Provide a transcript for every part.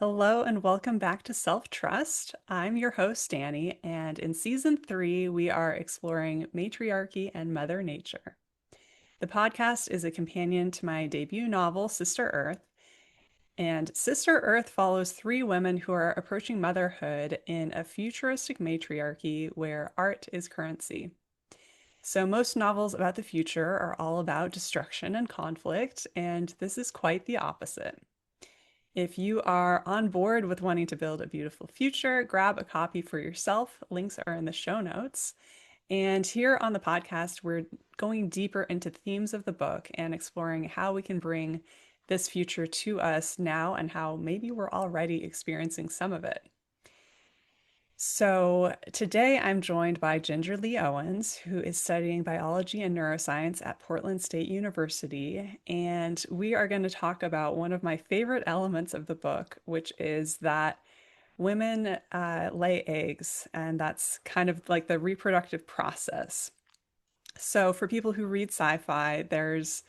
Hello and welcome back to Self Trust. I'm your host, Danny, and in season 3, we are exploring matriarchy and Mother Nature. The podcast is a companion to my debut novel, Sister Earth, and Sister Earth follows three women who are approaching motherhood in a futuristic matriarchy where art is currency. So, most novels about the future are all about destruction and conflict, and this is quite the opposite. If you are on board with wanting to build a beautiful future, grab a copy for yourself. Links are in the show notes. And here on the podcast, we're going deeper into the themes of the book and exploring how we can bring this future to us now and how maybe we're already experiencing some of it. So, today I'm joined by Ginger Lee Owens, who is studying biology and neuroscience at Portland State University. And we are going to talk about one of my favorite elements of the book, which is that women lay eggs, and that's kind of like the reproductive process. So, for people who read sci fi, there's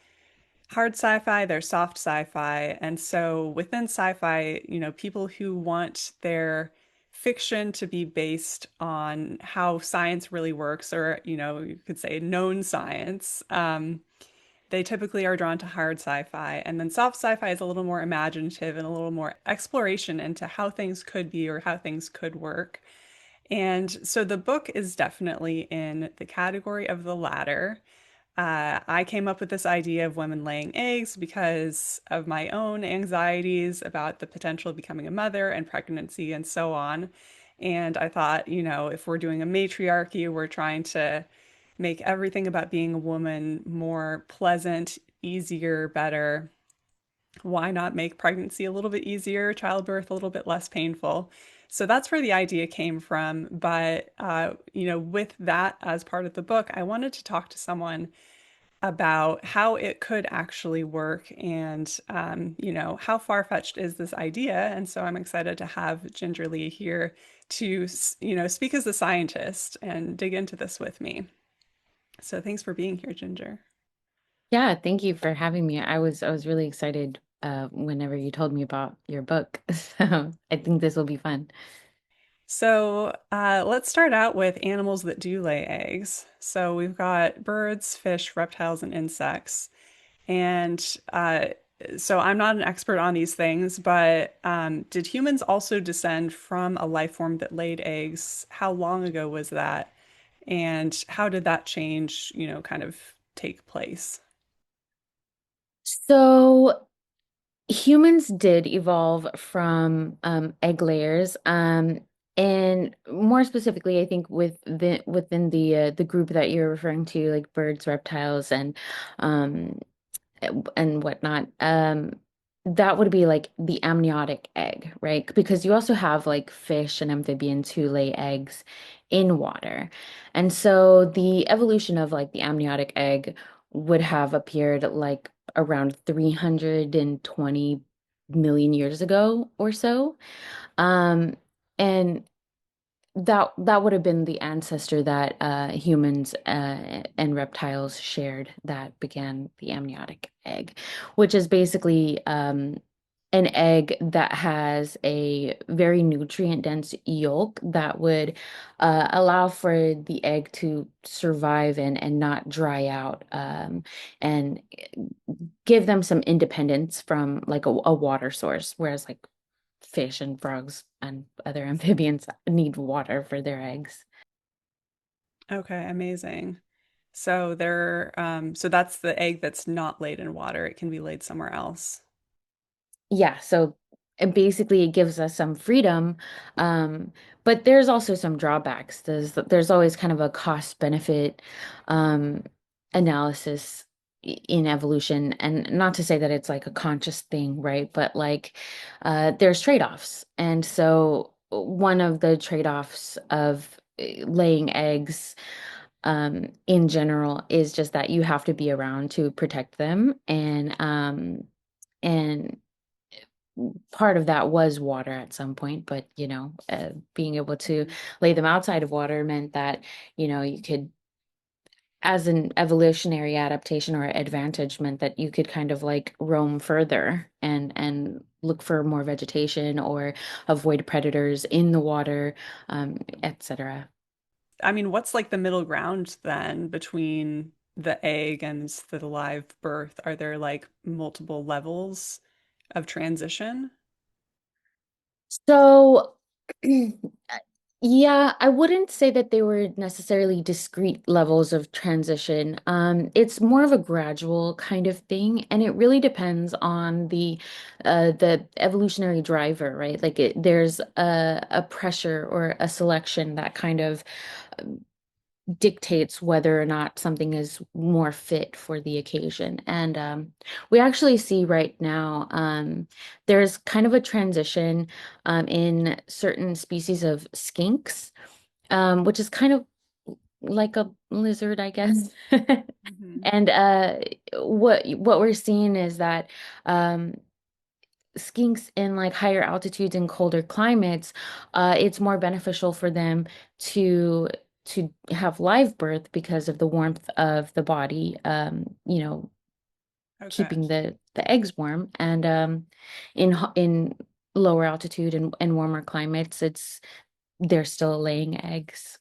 hard sci-fi, there's soft sci-fi. And so within sci-fi, people who want their fiction to be based on how science really works, or, you could say known science, they typically are drawn to hard sci-fi. And then soft sci-fi is a little more imaginative and a little more exploration into how things could be or how things could work. And so the book is definitely in the category of the latter. I came up with this idea of women laying eggs because of my own anxieties about the potential of becoming a mother and pregnancy and so on. And I thought, if we're doing a matriarchy, we're trying to make everything about being a woman more pleasant, easier, better. Why not make pregnancy a little bit easier, childbirth a little bit less painful? So that's where the idea came from. But, with that as part of the book, I wanted to talk to someone about how it could actually work and how far-fetched is this idea. And so I'm excited to have Ginger Lee here to speak as a scientist and dig into this with me. So thanks for being here, Ginger. Yeah, thank you for having me. I was really excited whenever you told me about your book. So I think this will be fun. So let's start out with animals that do lay eggs. So we've got birds, fish, reptiles, and insects. And so I'm not an expert on these things, but did humans also descend from a life form that laid eggs? How long ago was that? And how did that change, kind of take place? So humans did evolve from egg layers, and more specifically, I think within the group that you're referring to, like birds, reptiles, um, and whatnot. That would be like the amniotic egg, right? Because you also have like fish and amphibians who lay eggs in water. And so the evolution of like the amniotic egg would have appeared like around 320 million years ago or so. Um, and that would have been the ancestor that humans and reptiles shared that began the amniotic egg, which is basically an egg that has a very nutrient-dense yolk that would allow for the egg to survive and not dry out, and give them some independence from like a water source, whereas like fish and frogs and other amphibians need water for their eggs. Okay, amazing. So that's the egg that's not laid in water. It can be laid somewhere else. Yeah, so basically it gives us some freedom, um, but there's also some drawbacks. There's always kind of a cost benefit um, analysis in evolution, and not to say that it's like a conscious thing, right? But like there's trade-offs, and so one of the trade-offs of laying eggs in general is just that you have to be around to protect them, and part of that was water at some point, but being able to lay them outside of water meant that you could as an evolutionary adaptation or advantage meant that you could kind of like roam further and look for more vegetation or avoid predators in the water, etc. I mean, what's like the middle ground then between the egg and the live birth? Are there like multiple levels of transition? So, yeah, I wouldn't say that they were necessarily discrete levels of transition. It's more of a gradual kind of thing, and it really depends on the evolutionary driver, right? Like there's a pressure or a selection that kind of dictates whether or not something is more fit for the occasion. And we actually see right now there's kind of a transition in certain species of skinks, which is kind of like a lizard, I guess. Hmm. And what we're seeing is that um, skinks in like higher altitudes and colder climates, it's more beneficial for them to have live birth because of the warmth of the body, Okay. keeping the eggs warm. And in lower altitude and warmer climates, it's they're still laying eggs.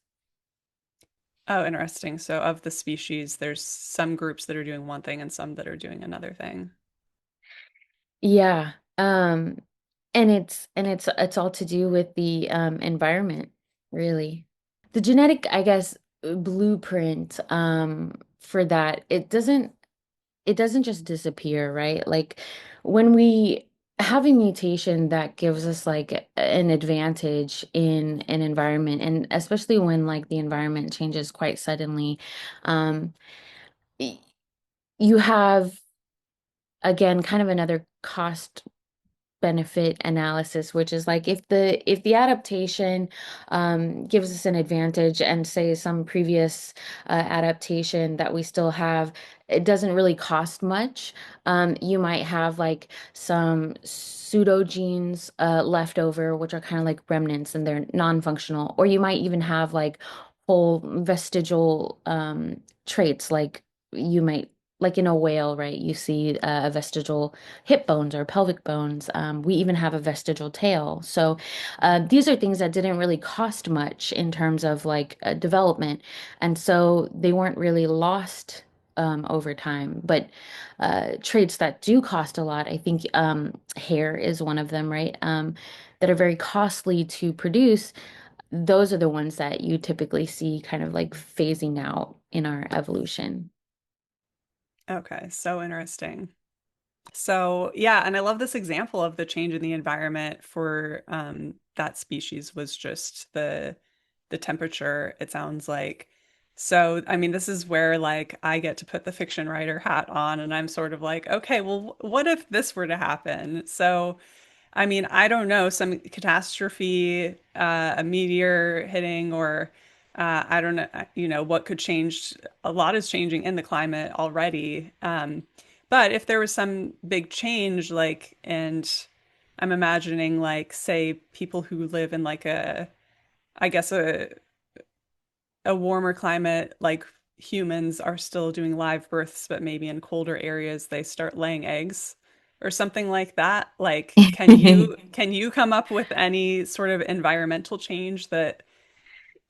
Oh, interesting. So of the species, there's some groups that are doing one thing and some that are doing another thing. Yeah. And it's all to do with the environment, really. The genetic, I guess, blueprint for that, it doesn't just disappear, right? Like when we have a mutation that gives us like an advantage in an environment, and especially when like the environment changes quite suddenly, um, y- you have again kind of another cost benefit analysis, which is like if the adaptation gives us an advantage and say some previous adaptation that we still have, it doesn't really cost much. You might have like some pseudogenes left over, which are kind of like remnants and they're non-functional, or you might even have like whole vestigial traits like you might like in a whale, right? You see a vestigial hip bones or pelvic bones. We even have a vestigial tail. So these are things that didn't really cost much in terms of like development. And so they weren't really lost over time. But traits that do cost a lot, I think hair is one of them, right? That are very costly to produce. Those are the ones that you typically see kind of like phasing out in our evolution. Okay, so interesting. So yeah, and I love this example of the change in the environment for that species was just the temperature, it sounds like. So I mean, this is where like I get to put the fiction writer hat on, and I'm sort of like, okay, well, what if this were to happen? So I mean, I don't know, some catastrophe, a meteor hitting, or I don't know, what could change. A lot is changing in the climate already. But if there was some big change, like, and I'm imagining, like, say, people who live in like I guess a warmer climate, like humans are still doing live births, but maybe in colder areas they start laying eggs or something like that. Like, can you come up with any sort of environmental change that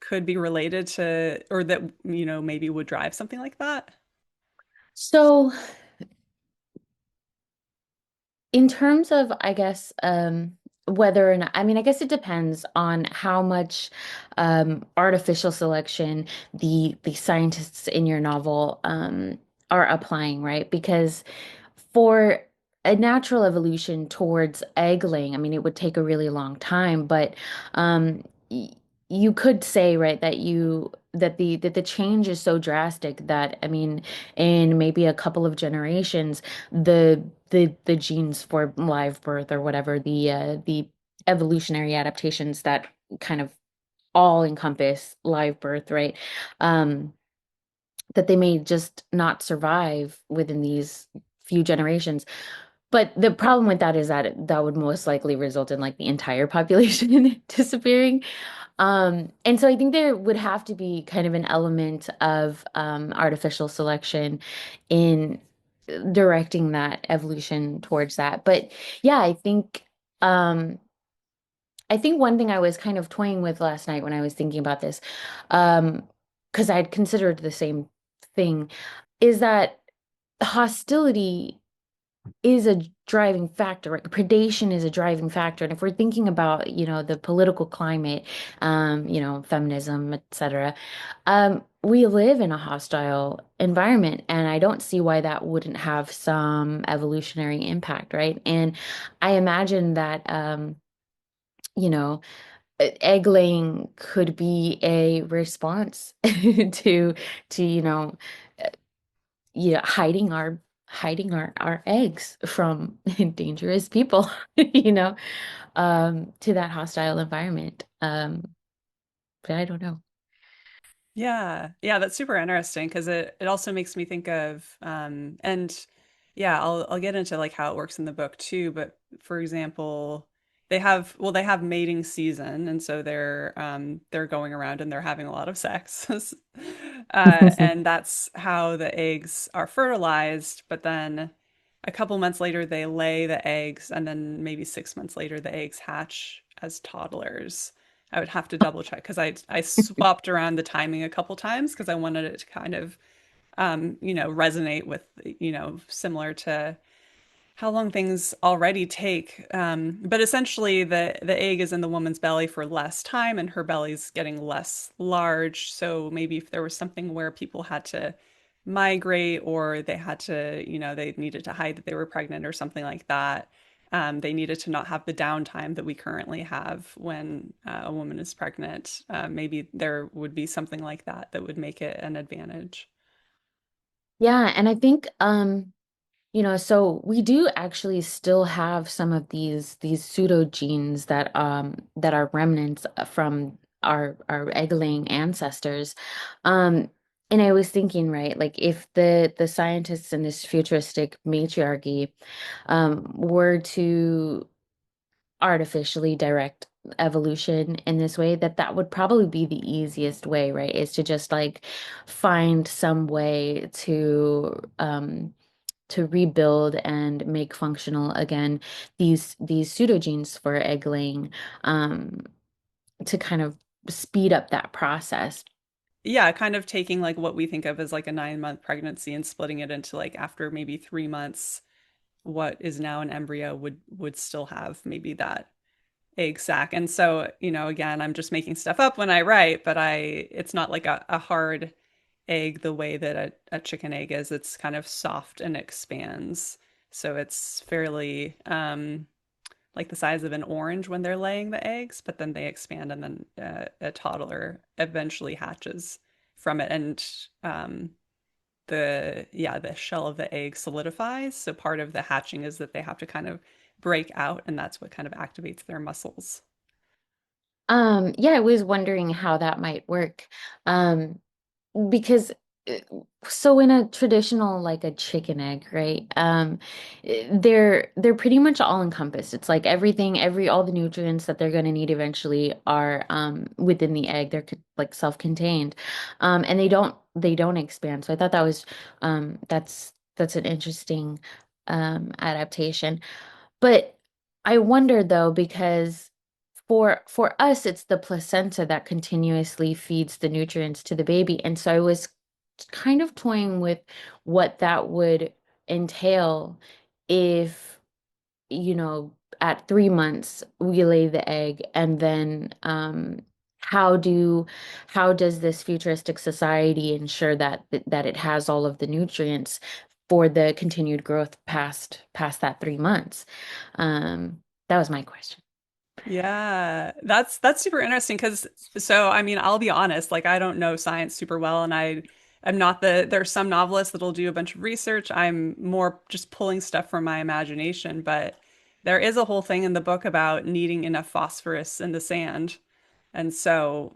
could be related to or that maybe would drive something like that? So in terms of, I guess, whether or not, I mean, I guess it depends on how much artificial selection the scientists in your novel are applying, right? Because for a natural evolution towards egg laying, I mean, it would take a really long time, but um, y you could say, right, that the change is so drastic that, I mean, in maybe a couple of generations, the genes for live birth or whatever, the evolutionary adaptations that kind of all encompass live birth, right? Um, that they may just not survive within these few generations. But the problem with that is that that would most likely result in like the entire population disappearing. And so I think there would have to be kind of an element of artificial selection in directing that evolution towards that. But yeah, um, I think one thing I was kind of toying with last night when I was thinking about this, um, because I'd considered the same thing, is that hostility is a driving factor, right? Predation is a driving factor. And if we're thinking about, the political climate, feminism, etc., we live in a hostile environment, and I don't see why that wouldn't have some evolutionary impact, right? And I imagine that, you know, egg laying could be a response to uh, hiding our eggs from dangerous people, to that hostile environment. But I don't know. Yeah. Yeah, that's super interesting because it also makes me think of and yeah, I'll get into like how it works in the book too, but for example, they have mating season and so they're going around and they're having a lot of sex. And that's how the eggs are fertilized, but then a couple months later they lay the eggs and then maybe 6 months later the eggs hatch as toddlers. I would have to double check because I swapped around the timing a couple times because I wanted it to kind of resonate with similar to how long things already take. But essentially, the egg is in the woman's belly for less time, and her belly's getting less large. So maybe if there was something where people had to migrate, or they had to, they needed to hide that they were pregnant, or something like that. They needed to not have the downtime that we currently have when a woman is pregnant. Maybe there would be something like that that would make it an advantage. Yeah, and I think so we do actually still have some of these pseudo genes that are remnants from our egg-laying ancestors. Um, and I was thinking, right, like if the scientists in this futuristic matriarchy were to artificially direct evolution in this way, that would probably be the easiest way, right? Is to just like find some way to rebuild and make functional again these pseudogenes for egg laying, um, to kind of speed up that process. Yeah, kind of taking like what we think of as like a 9 month pregnancy and splitting it into like after maybe 3 months, what is now an embryo would still have maybe that egg sac. And so, again, I'm just making stuff up when I write, but it's not like a hard egg the way that a chicken egg is. It's kind of soft and expands. So it's fairly like the size of an orange when they're laying the eggs, but then they expand and then a toddler eventually hatches from it. And the shell of the egg solidifies. So part of the hatching is that they have to kind of break out, and that's what kind of activates their muscles. Yeah, I was wondering how that might work. Um, because uh, so in a traditional like a chicken egg, right? They're pretty much all encompassed. It's like all the nutrients that they're going to need eventually are within the egg. They're like self-contained. And they don't expand. So I thought that was that's an interesting adaptation. But I wonder though, because for us, it's the placenta that continuously feeds the nutrients to the baby. And so I was kind of toying with what that would entail if, at 3 months we lay the egg, and then how do how does this futuristic society ensure that it has all of the nutrients for the continued growth past that 3 months? That was my question. Yeah, that's super interesting because I mean, I'll be honest, like I don't know science super well and I'm not there's some novelists that'll do a bunch of research. I'm more just pulling stuff from my imagination, but there is a whole thing in the book about needing enough phosphorus in the sand. And so,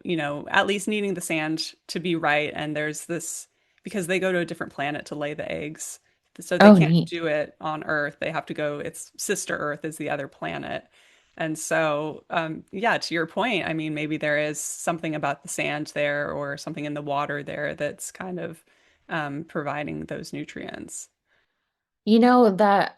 at least needing the sand to be right and there's this because they go to a different planet to lay the eggs. So they Oh, can't neat. do it on Earth. They have to go, its sister Earth is the other planet. And so, yeah, to your point, I mean, maybe there is something about the sand there or something in the water there that's kind of providing those nutrients. You know that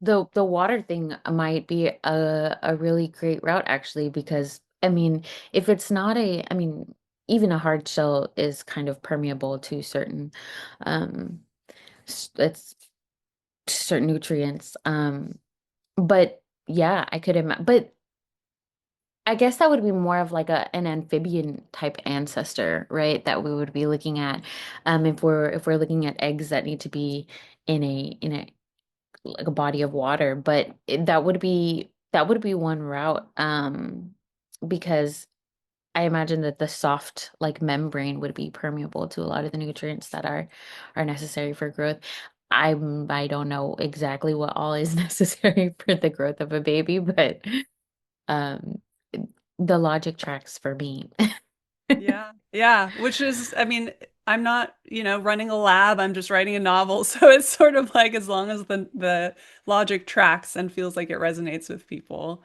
the water thing might be a really great route actually because I mean if it's not a I mean even a hard shell is kind of permeable to certain um it's certain nutrients but yeah I could imagine but I guess that would be more of like an amphibian type ancestor, right? That we would be looking at if we're looking at eggs that need to be in a like a body of water, but that would be one route because I imagine that the soft like membrane would be permeable to a lot of the nutrients that are necessary for growth. I don't know exactly what all is necessary for the growth of a baby, but um the logic tracks for me. Yeah. Yeah. Which is, I mean, I'm not, running a lab. I'm just writing a novel. So it's sort of like as long as the logic tracks and feels like it resonates with people.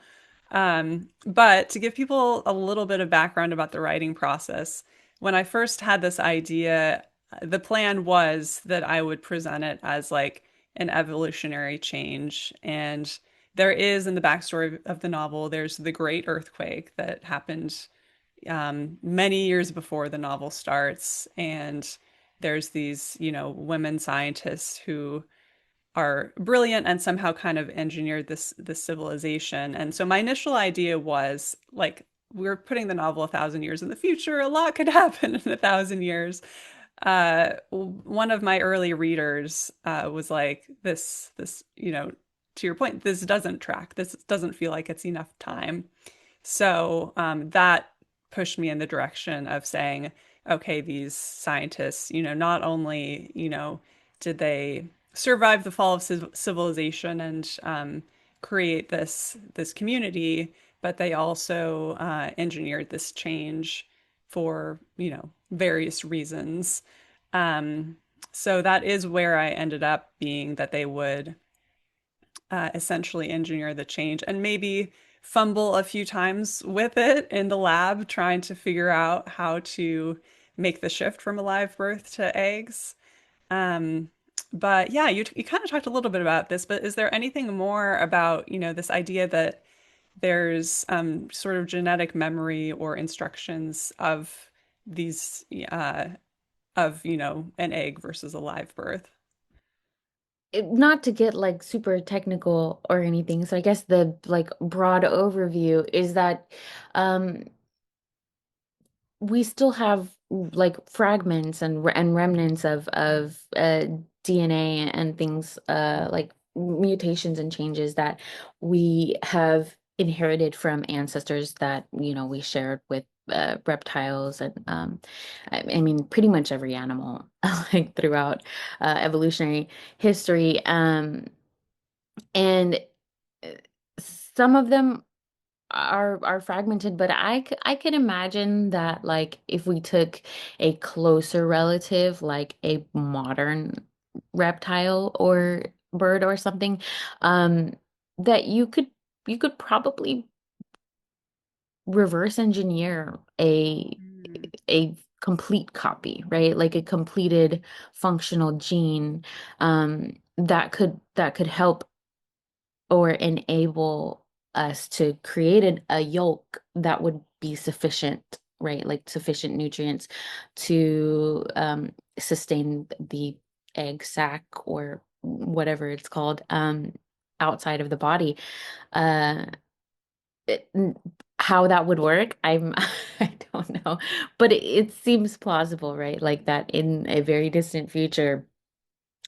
But to give people a little bit of background about the writing process, when I first had this idea, the plan was that I would present it as like an evolutionary change. And there is in the backstory of the novel, there's the great earthquake that happened many years before the novel starts. And there's these, women scientists who are brilliant and somehow kind of engineered this civilization. And so my initial idea was like we're putting the novel 1,000 years in the future. A lot could happen in 1,000 years. One of my early readers was like, this, to your point, this doesn't track. This doesn't feel like it's enough time. So that pushed me in the direction of saying, okay, these scientists, not only, did they survive the fall of civilization and create this community, but they also engineered this change for, various reasons. Um, so that is where I ended up being that they would essentially engineer the change and maybe fumble a few times with it in the lab, trying to figure out how to make the shift from a live birth to eggs. Um, but yeah, you kind of talked a little bit about this, but is there anything more about, this idea that there's sort of genetic memory or instructions of these, of, an egg versus a live birth? Not to get like super technical or anything. So I guess the like broad overview is that um we still have like fragments and remnants of DNA and things like mutations and changes that we have inherited from ancestors that we shared with reptiles and I mean pretty much every animal like throughout evolutionary history and uh, some of them are fragmented, but I can imagine that like if we took a closer relative, like a modern reptile or bird or something, um, that you could probably reverse engineer Mm. a complete copy, right? Like a completed functional gene that could help or enable us to create a yolk that would be sufficient, right? Like sufficient nutrients to sustain the egg sac or whatever it's called outside of the body. Uh, it- n- how that would work, I don't know, but it seems plausible, right? Like that in a very distant future,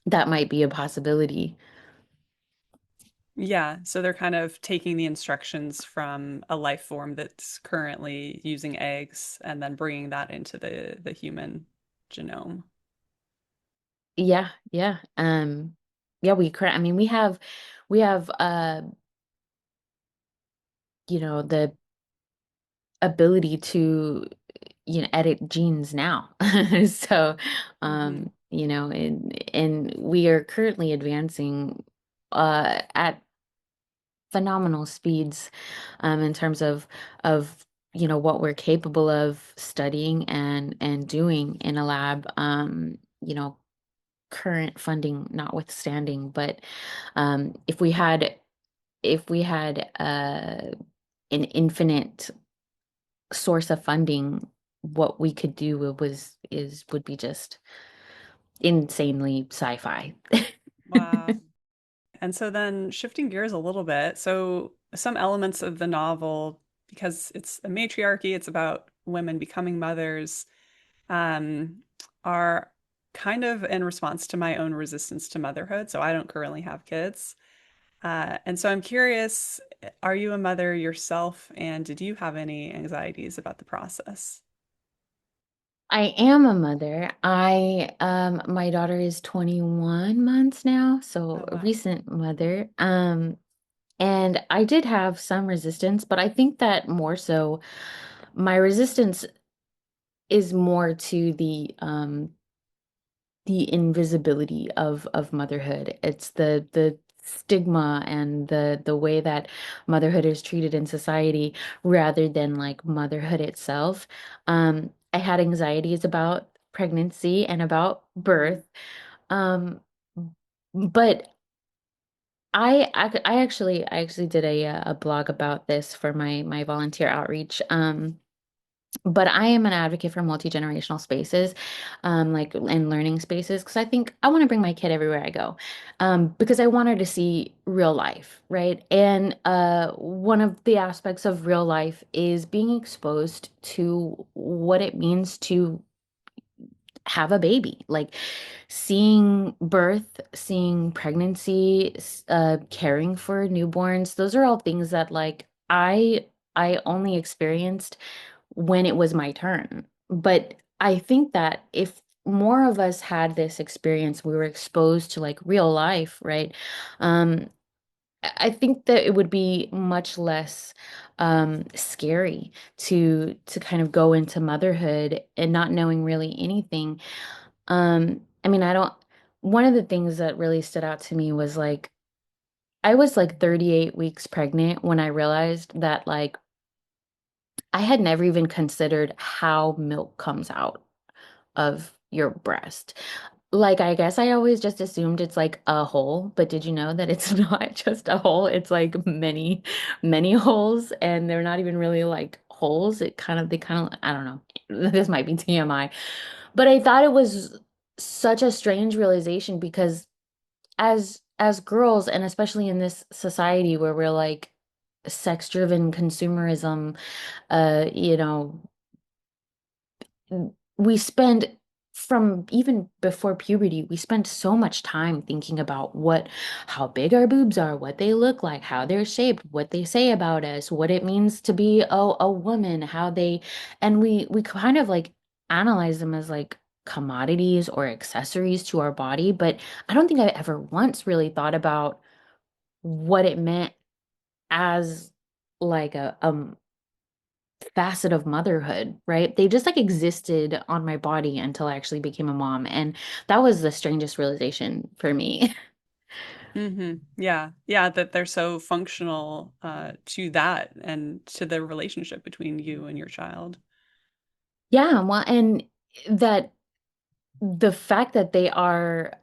that might be a possibility. Yeah, so they're kind of taking the instructions from a life form that's currently using eggs and then bringing that into the human genome. Yeah, yeah. Yeah, I mean, we have the ability to edit genes now. So, Hmm. and we are currently advancing at phenomenal speeds in terms of what we're capable of studying and doing in a lab. Current funding notwithstanding, but if we had an infinite source of funding, what we could do would be just insanely sci-fi. Wow. And so then shifting gears a little bit, so some elements of the novel, because it's a matriarchy, it's about women becoming mothers, um, are kind of in response to my own resistance to motherhood. So I don't currently have kids. And so I'm curious, are you a mother yourself? And did you have any anxieties about the process? I am a mother. My daughter is 21 months now, so Oh, a wow. recent mother. And I did have some resistance, but I think that more so my resistance is more to the invisibility of motherhood. It's the stigma and the way that motherhood is treated in society rather than like motherhood itself. I had anxieties about pregnancy and about Mhm. birth. Um, but I actually did a blog about this for my volunteer outreach. But I am an advocate for multi-generational spaces, like and learning spaces, because I think I want to bring my kid everywhere I go, because I want her to see real life, right? And one of the aspects of real life is being exposed to what it means to have a baby, like seeing birth, seeing pregnancy, caring for newborns. Those are all things that like I only experienced when it was my turn. But I think that if more of us had this experience, we were exposed to like real life, right? Um, I think that it would be much less scary to kind of go into motherhood and not knowing really anything. I mean, I don't, one of the things that really stood out to me was like, I was like 38 weeks pregnant when I realized that like I had never even considered how milk comes out of your breast. Like, I guess I always just assumed it's like a hole, but did you know that it's not just a hole? It's like many, many holes, and they're not even really like holes. They kind of, I don't know. This might be TMI, but I thought it was such a strange realization because as girls, and especially in this society where we're like sex-driven consumerism, uh, you know, we spend from even before puberty, we spend so much time thinking about how big our boobs are, what they look like, how they're shaped, what they say about us, what it means to be a woman, and we kind of like analyze them as like commodities or accessories to our body. But I don't think I ever once really thought about what it meant as like a facet of motherhood, right? They just like existed on my body until I actually became a mom. And that was the strangest realization for me. Yeah. Yeah, that they're so functional to that and to the relationship between you and your child. Yeah, well, and that the fact that they are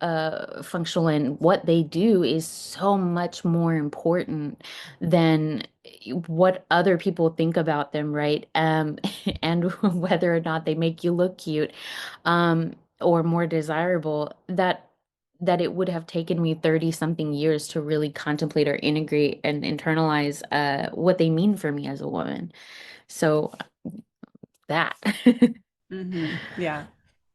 functional in what they do is so much more important than what other people think about them, right? And whether or not they make you look cute, or more desirable, that it would have taken me 30 something years to really contemplate or integrate and internalize what they mean for me as a woman. So that. Yeah.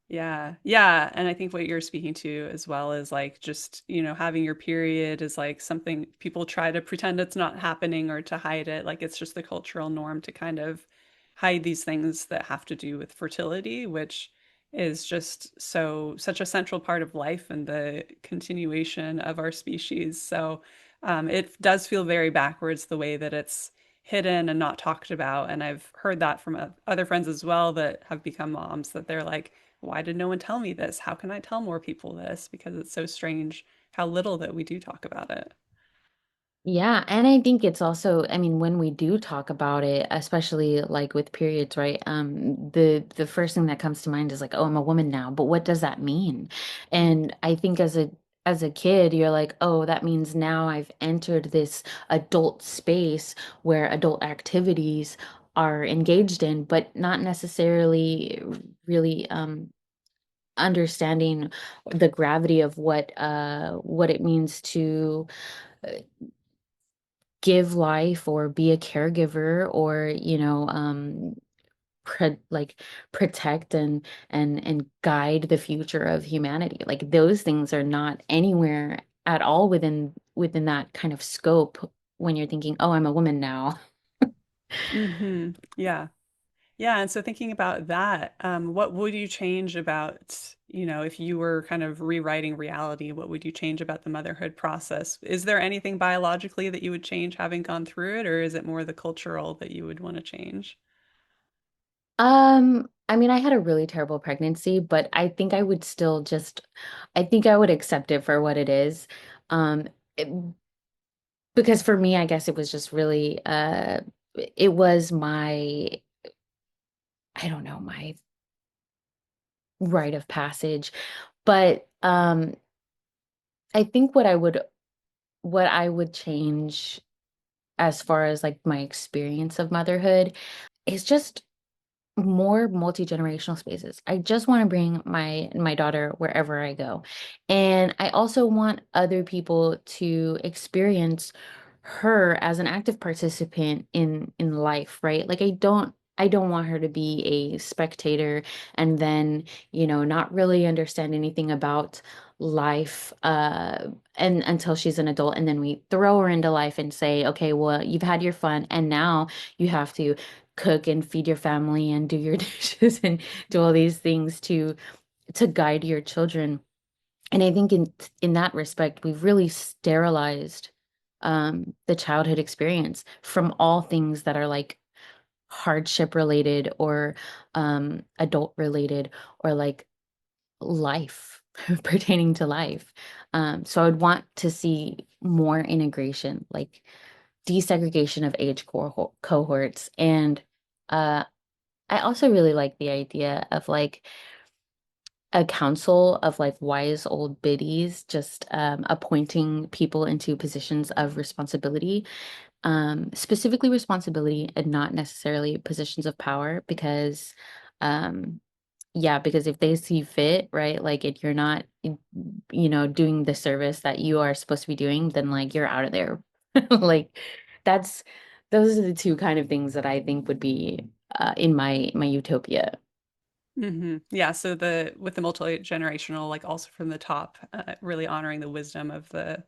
Yeah. Yeah. And I think what you're speaking to as well is like just, having your period is like something people try to pretend it's not happening or to hide it. Like it's just the cultural norm to kind of hide these things that have to do with fertility, which is just such a central part of life and the continuation of our species. So it does feel very backwards the way that it's hidden and not talked about. And I've heard that from other friends as well that have become moms that they're like, why did no one tell me this? How can I tell more people this? Because it's so strange how little that we do talk about it. Yeah, and I think it's also, I mean, when we do talk about it, especially like with periods, right? The first thing that comes to mind is like, oh, I'm a woman now, but what does that mean? And I think as a kid, you're like, oh, that means now I've entered this adult space where adult activities are engaged in, but not necessarily really understanding the gravity of what it means to uh, give life or be a caregiver or like protect and guide the future of humanity. Like those things are not anywhere at all within that kind of scope when you're thinking, oh, I'm a woman now. Yeah. Yeah, and so thinking about that, what would you change about, if you were kind of rewriting reality, what would you change about the motherhood process? Is there anything biologically that you would change having gone through it, or is it more the cultural that you would want to change? I mean, I had a really terrible pregnancy, but I think I think I would accept it for what it is. Um, it- because for me, I guess it was just really, it was I don't know, my rite of passage. But I think what I would change as far as like my experience of motherhood is just more multi-generational spaces. I just want to bring my daughter wherever I go. And I also want other people to experience her as an active participant in life, right? Like I don't want her to be a spectator and then, not really understand anything about life and until she's an adult and then we throw her into life and say, "Okay, well, you've had your fun and now you have to cook and feed your family and do your dishes and do all these things to guide your children." And I think in that respect, we've really sterilized the childhood experience from all things that are like hardship related or adult related or like life pertaining to life. So I would want to see more integration, like desegregation of age cohorts and uh I also really like the idea of like a council of like wise old biddies just appointing people into positions of responsibility, specifically responsibility and not necessarily positions of power because um, yeah, because if they see fit, right, like if you're not, doing the service that you are supposed to be doing, then like you're out of there. Like that's those are the two kind of things that I think would be in my utopia. Yeah, so the with the multi-generational, like also from the top, really honoring the wisdom of the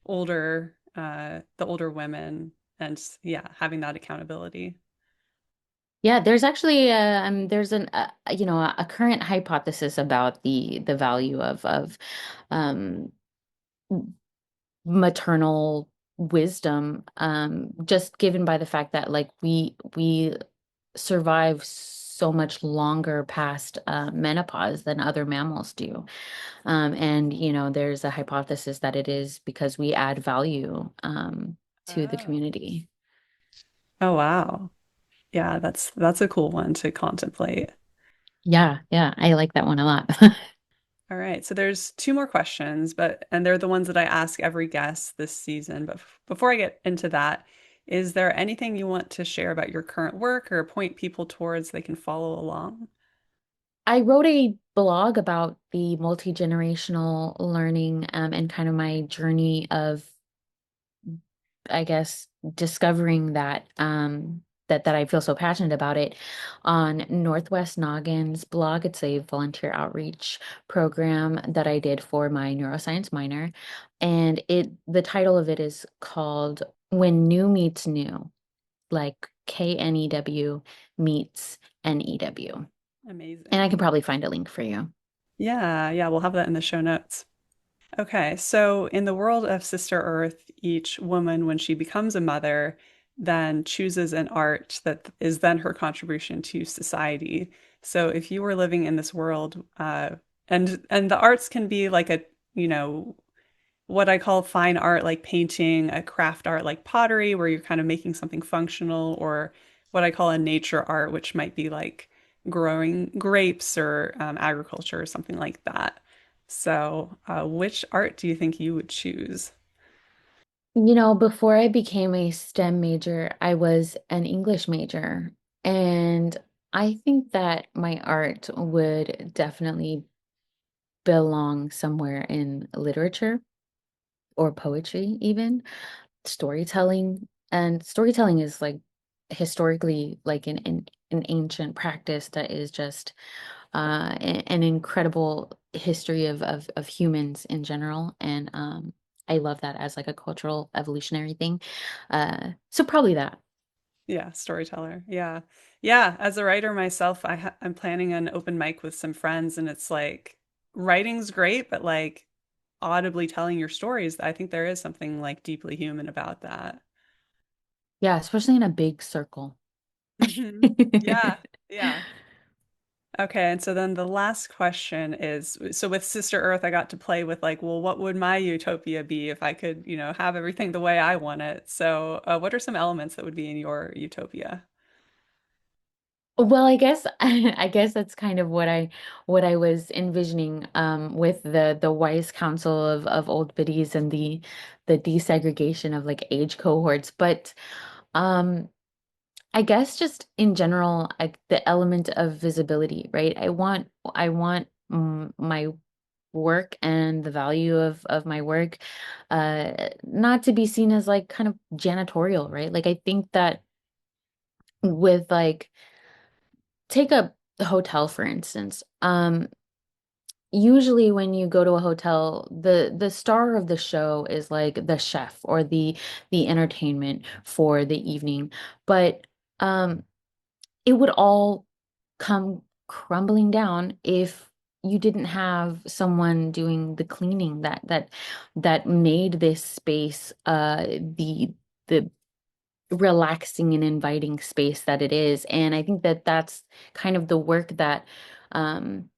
older women, and yeah, having that accountability. Yeah, there's actually there's a current hypothesis about the value of um maternal wisdom just given by the fact that like we survive so much longer past menopause than other mammals do. And there's a hypothesis that it is because we add value to the Oh. community. Oh wow. Yeah, that's a cool one to contemplate. Yeah, yeah, I like that one a lot. All right, so there's two more questions, and they're the ones that I ask every guest this season. But before I get into that, is there anything you want to share about your current work or point people towards they can follow along? I wrote a blog about the multi-generational learning and kind of my journey of, I guess, discovering that I feel so passionate about it on Northwest Noggin's blog. It's a volunteer outreach program that I did for my neuroscience minor. And the title of it is called When New Meets New, like KNEW meets NEW. And I Amazing. can probably find a link for you. Yeah, yeah, we'll have that in the show notes. Okay, so in the world of Sister Earth, each woman, when she becomes a mother, then chooses an art that is then her contribution to society. So if you were living in this world, and the arts can be like a, you know, what I call fine art, like painting, a craft art like pottery, where you're kind of making something functional, or what I call a nature art, which might be like growing grapes or agriculture or something like that. So, which art do you think you would choose? Before I became a STEM major, I was an English major. And I think that my art would definitely belong somewhere in literature or poetry, even storytelling. And storytelling is like historically like an ancient practice that is just an incredible history of humans in general. And I love that as like a cultural evolutionary thing. So probably that. Yeah, storyteller. Yeah. Yeah, as a writer myself, I'm planning an open mic with some friends, and it's like writing's great, but like audibly telling your stories, I think there is something like deeply human about that. Yeah, especially in a big circle. Yeah. Yeah. Okay, and so then the last question is, so with Sister Earth, I got to play with like, well, what would my utopia be if I could, have everything the way I want it? So, what are some elements that would be in your utopia? Well, I guess I guess that's kind of what I was envisioning with the wise counsel of old biddies and the desegregation of like age cohorts. But um I guess just in general, the element of visibility, right? I want my work and the value of my work not to be seen as like kind of janitorial, right? Like I think that with like take a hotel for instance. Usually when you go to a hotel, the star of the show is like the chef or the entertainment for the evening. But um it would all come crumbling down if you didn't have someone doing the cleaning that made this space the relaxing and inviting space that it is. And I think that that's kind of the work that um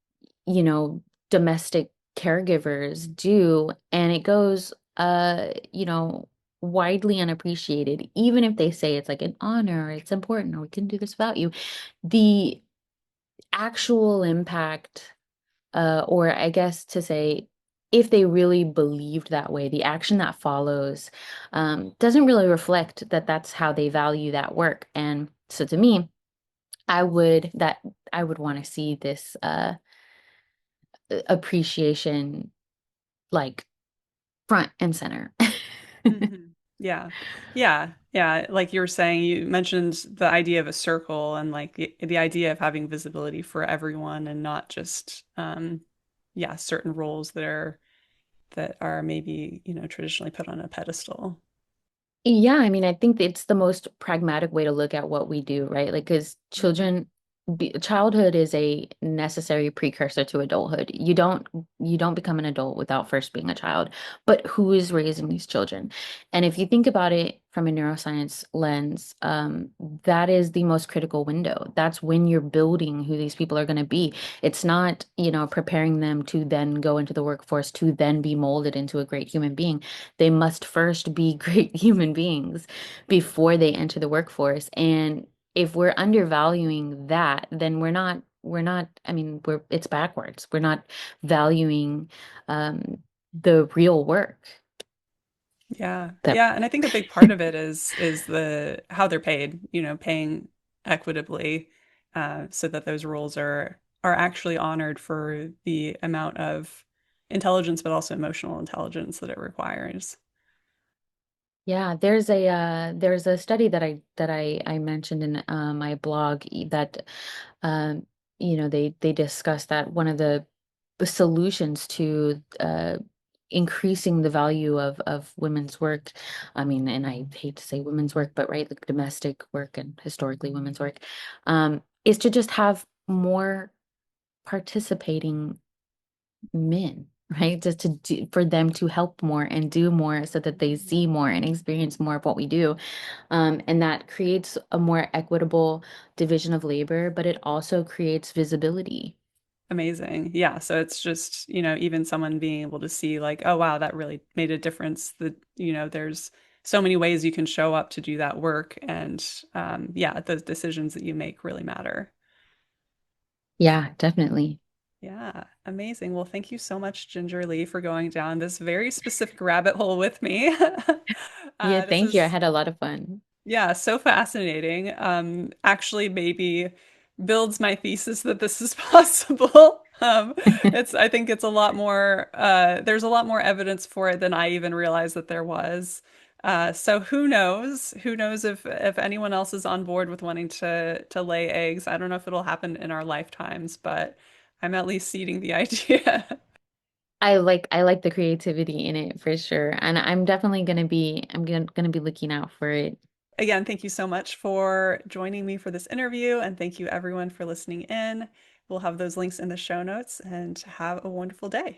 you know domestic caregivers do, and it goes widely unappreciated, even if they say it's like an honor, it's important, or we can do this without you. The actual impact, or I guess to say, if they really believed that way, the action that follows doesn't really reflect that that's how they value that work. And so to me, I would want to see this appreciation like front and center. Hmm. Yeah. Yeah. Yeah. Like you were saying, you mentioned the idea of a circle and like the idea of having visibility for everyone and not just, yeah, certain roles that are maybe, traditionally put on a pedestal. Yeah, I mean, I think it's the most pragmatic way to look at what we do, right? Like, because Hmm. childhood is a necessary precursor to adulthood. You don't become an adult without first being a child. But who is raising these children? And if you think about it from a neuroscience lens, that is the most critical window. That's when you're building who these people are going to be. It's not, preparing them to then go into the workforce to then be molded into a great human being. They must first be great human beings before they enter the workforce. And if we're undervaluing that, then I mean, it's backwards. We're not valuing the real work Yeah. that, Yeah. And I think a big part of it is the how they're paid, paying equitably, so that those roles are actually honored for the amount of intelligence, but also emotional intelligence that it requires. yeah, there's a study that I mentioned in my blog that they discussed that one of the solutions to increasing the value of women's work. I mean, and I hate to say women's work, but right, like domestic work and historically women's work, is to just have more participating men. right? Just for them to help more and do more so that they see more and experience more of what we do. And that creates a more equitable division of labor, but it also creates visibility. Amazing. Yeah. So it's just, even someone being able to see, like, oh, wow, that really made a difference. That, there's so many ways you can show up to do that work. And yeah, those decisions that you make really matter. Yeah, definitely. Yeah. Amazing. Well, thank you so much, Ginger Lee, for going down this very specific rabbit hole with me. Yeah, This thank you. I is had a lot of fun. Yeah, so fascinating. Actually, maybe builds my thesis that this is possible. I think it's a lot more, there's a lot more evidence for it than I even realized that there was. So who knows? Who knows if anyone else is on board with wanting to lay eggs? I don't know if it'll happen in our lifetimes, but I'm at least seeding the idea. I like the creativity in it for sure. And I'm gonna be looking out for it. Again, thank you so much for joining me for this interview, and thank you everyone for listening in. We'll have those links in the show notes, and have a wonderful day.